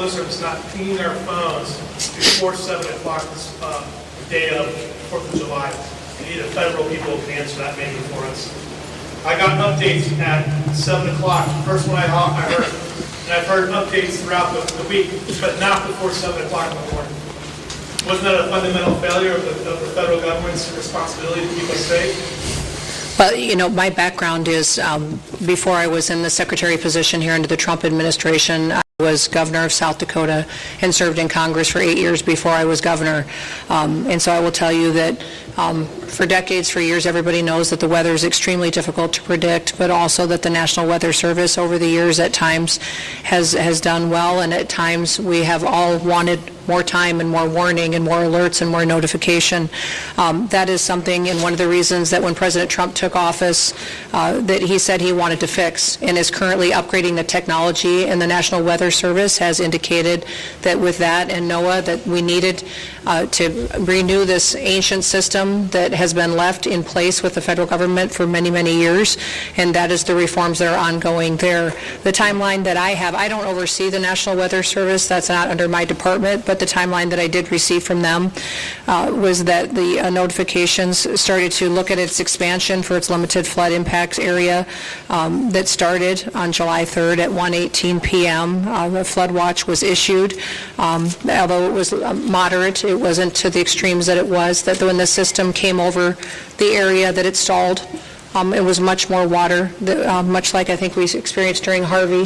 Weather Service not pinging our phones before 7 o'clock this day of 4th of July. And either federal people can answer that maybe for us. I got updates at 7 o'clock. First one I heard. And I've heard updates throughout the week, but not before 7 o'clock in the morning. Wasn't that a fundamental failure of the federal government's responsibility to keep us safe? Well, you know, my background is, before I was in the secretary position here under the Trump administration, I was governor of South Dakota and served in Congress for 8 years before I was governor. And so I will tell you that for decades, for years, everybody knows that the weather is extremely difficult to predict, but also that the National Weather Service over the years at times has done well, and at times we have all wanted more time and more warning and more alerts and more notification. That is something, and one of the reasons that when President Trump took office, that he said he wanted to fix, and is currently upgrading the technology, and the National Weather Service has indicated that with that and NOAA that we needed to renew this ancient system that has been left in place with the federal government for many, many years, and that is the reforms that are ongoing there. The timeline that I have, I don't oversee the National Weather Service, that's not under my department, but the timeline that I did receive from them was that the notifications started to look at its expansion for its limited flood impact area that started on July 3rd at 1:18 p.m. The flood watch was issued. Although it was moderate, it wasn't to the extremes that it was, that when the system came over the area that it stalled, it was much more water, much like I think we experienced during Harvey,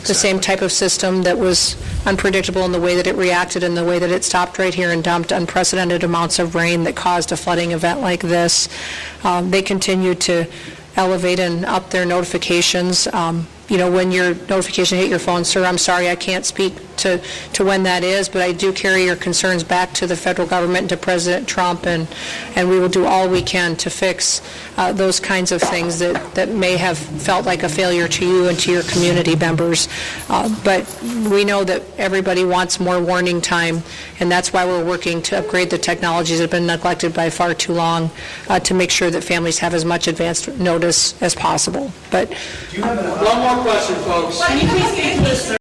the same type of system that was unpredictable in the way that it reacted and the way that it stopped right here and dumped unprecedented amounts of rain that caused a flooding event like this. They continue to elevate and up their notifications. You know, when your notification hit your phone, sir, I'm sorry, I can't speak to when that is, but I do carry your concerns back to the federal government and to President Trump, and we will do all we can to fix those kinds of things that may have felt like a failure to you and to your community members. But we know that everybody wants more warning time, and that's why we're working to upgrade the technologies that have been neglected by far too long to make sure that families have as much advanced notice as possible. But One more question, folks.